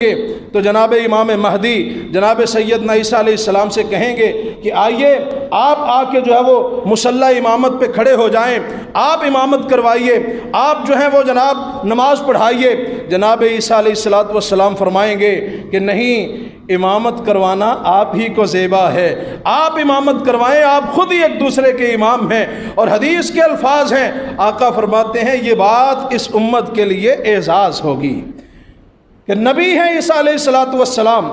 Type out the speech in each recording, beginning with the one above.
تو جناب امام مہدی جناب سیدنا عیسیٰ علیہ السلام سے کہیں گے کہ آئیے آپ آ کے جو ہے وہ مصلی امامت پہ کھڑے ہو جائیں، آپ امامت کروائیے، آپ جو ہیں وہ جناب نماز پڑھائیے۔ جناب عیسیٰ علیہ السلام فرمائیں گے کہ نہیں، امامت کروانا آپ ہی کو زیبا ہے، آپ امامت کروائیں، آپ خود ہی ایک دوسرے کے امام ہیں۔ اور حدیث کے الفاظ ہیں، آقا فرماتے ہیں یہ بات اس امت کے لیے اعزاز ہوگی کہ نبی ہیں عیسیٰ علیہ السلام،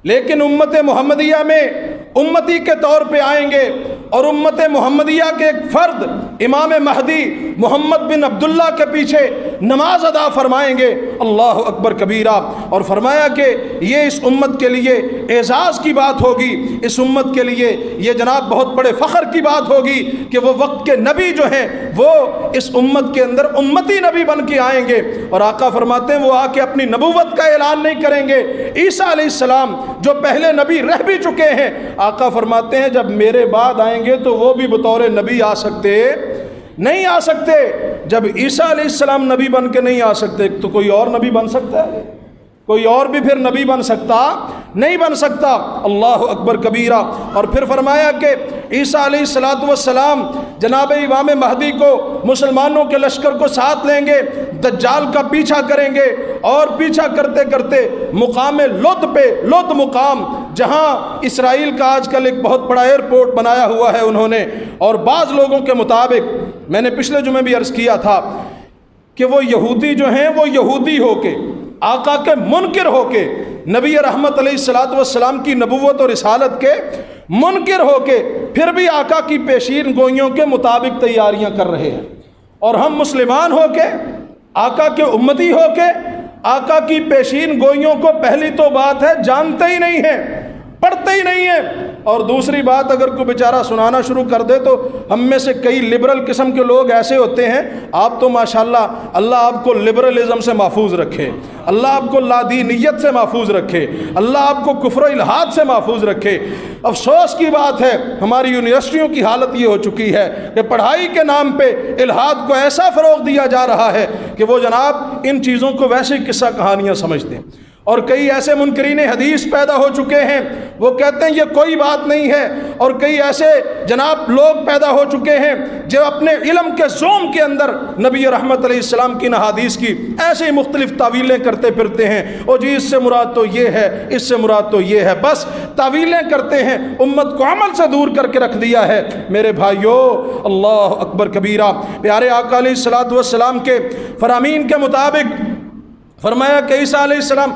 لیکن امت محمدیہ میں امتی کے طور پہ آئیں گے، اور امت محمدیہ کے ایک فرد امام مہدی محمد بن عبداللہ کے پیچھے نماز ادا فرمائیں گے۔ اللہ اکبر کبیرہ۔ اور فرمایا کہ یہ اس امت کے لیے اعزاز کی بات ہوگی، اس امت کے لیے یہ جناب بہت بڑے فخر کی بات ہوگی کہ وہ وقت کے نبی جو ہیں وہ اس امت کے اندر امتی نبی بن کے آئیں گے۔ اور آقا فرماتے ہیں وہ آ کے اپنی نبوت کا اعلان نہیں کریں گے۔ عیسیٰ علیہ السلام جو پہلے نبی رہ بھی چکے ہیں، آقا فرماتے ہیں جب میرے بعد آئیں گے تو وہ بھی بطور نبی آ سکتے نہیں آ سکتے۔ جب عیسیٰ علیہ السلام نبی بن کے نہیں آ سکتے تو کوئی اور نبی بن سکتا ہے؟ کوئی اور بھی پھر نبی بن سکتا نہیں بن سکتا۔ اللہ اکبر کبیرہ۔ اور پھر فرمایا کہ عیسیٰ علیہ السلام جناب امام مہدی کو مسلمانوں کے لشکر کو ساتھ لیں گے، دجال کا پیچھا کریں گے، اور پیچھا کرتے کرتے مقام لد پہ، لد مقام جہاں اسرائیل کا آج کل ایک بہت بڑا ایئرپورٹ بنایا ہوا ہے انہوں نے، اور بعض لوگوں کے مطابق میں نے پچھلے جمعے بھی عرض کیا تھا کہ وہ یہودی جو ہیں وہ یہودی ہو کے، آقا کے منکر ہو کے، نبی رحمت علیہ السلام کی نبوت اور رسالت کے منکر ہو کے، پھر بھی آقا کی پیشین گوئیوں کے مطابق تیاریاں کر رہے ہیں، اور ہم مسلمان ہو کے، آقا کے امتی ہو کے، آقا کی پیشین گوئیوں کو پہلی تو بات ہے جانتے ہی نہیں ہیں، پڑھتے ہی نہیں ہیں، اور دوسری بات اگر کوئی بیچارہ سنانا شروع کر دے تو ہم میں سے کئی لبرل قسم کے لوگ ایسے ہوتے ہیں، آپ تو ماشاءاللہ اللہ آپ کو لبرلزم سے محفوظ رکھے، اللہ آپ کو لادینیت سے محفوظ رکھے، اللہ آپ کو کفر و الحاد سے محفوظ رکھے۔ افسوس کی بات ہے ہماری یونیورسٹیوں کی حالت یہ ہو چکی ہے کہ پڑھائی کے نام پہ الحاد کو ایسا فروغ دیا جا رہا ہے کہ وہ جناب ان چیزوں کو ویسے قصہ کہانیاں سمجھتے ہیں، اور کئی ایسے منکرین حدیث پیدا ہو چکے ہیں وہ کہتے ہیں یہ کوئی بات نہیں ہے، اور کئی ایسے جناب لوگ پیدا ہو چکے ہیں جو اپنے علم کے زوم کے اندر نبی رحمت علیہ السلام کی حدیث کی ایسے ہی مختلف تعویلیں کرتے پھرتے ہیں، اور جی اس سے مراد تو یہ ہے، اس سے مراد تو یہ ہے، بس تعویلیں کرتے ہیں، امت کو عمل سے دور کر کے رکھ دیا ہے۔ میرے بھائیو، اللہ اکبر کبیرہ۔ پیارے آقا علیہ السلام کے فرامین کے مطابق فرمایا کہ عیسیٰ علیہ السلام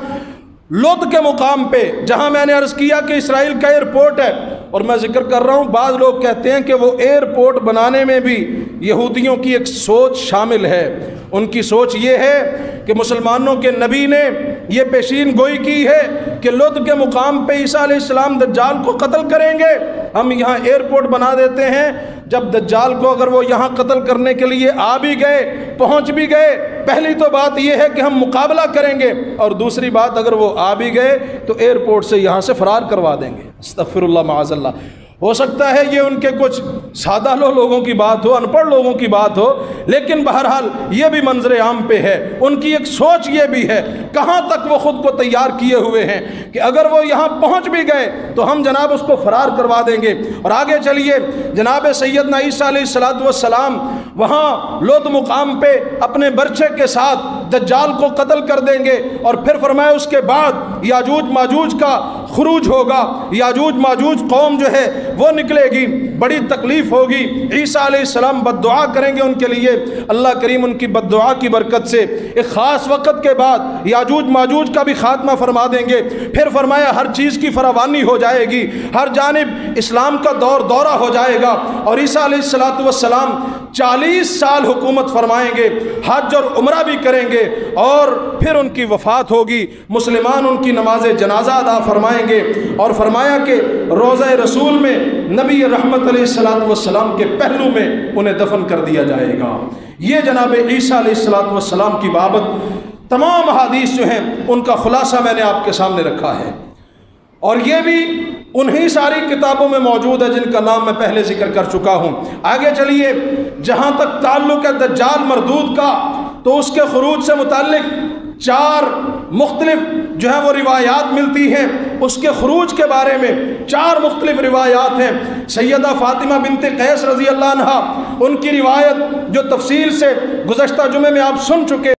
لد کے مقام پہ، جہاں میں نے عرض کیا کہ اسرائیل کا ایئرپورٹ ہے، اور میں ذکر کر رہا ہوں بعض لوگ کہتے ہیں کہ وہ ایئرپورٹ بنانے میں بھی یہودیوں کی ایک سوچ شامل ہے۔ ان کی سوچ یہ ہے کہ مسلمانوں کے نبی نے یہ پیشین گوئی کی ہے کہ لد کے مقام پہ عیسیٰ علیہ السلام دجال کو قتل کریں گے، ہم یہاں ایئرپورٹ بنا دیتے ہیں، جب دجال کو اگر وہ یہاں قتل کرنے کے لیے آ بھی گئے، پہنچ بھی گئے، پہلی تو بات یہ ہے کہ ہم مقابلہ کریں گے، اور دوسری بات اگر وہ آ بھی گئے تو ایئرپورٹ سے یہاں سے فرار کروا دیں گے۔ استغفر اللہ معاذ اللہ۔ ہو سکتا ہے یہ ان کے کچھ سادہ لوگوں کی بات ہو، ان پڑھ لوگوں کی بات ہو، لیکن بہرحال یہ بھی منظر عام پہ ہے، ان کی ایک سوچ یہ بھی ہے، کہاں تک وہ خود کو تیار کیے ہوئے ہیں کہ اگر وہ یہاں پہنچ بھی گئے تو ہم جناب اس کو فرار کروا دیں گے۔ اور آگے چلیے، جناب سیدنا عیسیٰ علیہ السلام وہاں لد مقام پہ اپنے برچے کے ساتھ دجال کو قتل کر دیں گے، اور پھر فرمایا اس کے بعد یاجوج ماجوج کا خروج ہوگا، یاجوج ماجوج قوم جو ہے وہ نکلے گی، بڑی تکلیف ہوگی، عیسیٰ علیہ السلام بد دعا کریں گے ان کے لیے، اللہ کریم ان کی بد دعا کی برکت سے ایک خاص وقت کے بعد یاجوج ماجوج کا بھی خاتمہ فرما دیں گے۔ پھر فرمایا ہر چیز کی فراوانی ہو جائے گی، ہر جانب اسلام کا دورہ ہو جائے گا، اور عیسیٰ علیہ السلام 40 سال حکومت فرمائیں گے، حج اور عمرہ بھی کریں گے، اور پھر ان کی وفات ہوگی، مسلمان ان کی نماز جنازہ ادا فرمائیں گے، اور فرمایا کہ روضہ رسول میں نبی رحمت علیہ السلام کے پہلو میں انہیں دفن کر دیا جائے گا۔ یہ جناب عیسیٰ علیہ السلام کی بابت تمام احادیث جو ہیں ان کا خلاصہ میں نے آپ کے سامنے رکھا ہے، اور یہ بھی انہی ساری کتابوں میں موجود ہے جن کا نام میں پہلے ذکر کر چکا ہوں۔ آگے چلیے، جہاں تک تعلق ہے دجال مردود کا، تو اس کے خروج سے متعلق 4 مختلف جو ہے وہ روایات ملتی ہیں اس کے خروج کے بارے میں 4 مختلف روایات ہیں۔ سیدہ فاطمہ بنت قیس رضی اللہ عنہ ان کی روایت جو تفصیل سے گزشتہ جمعے میں آپ سن چکے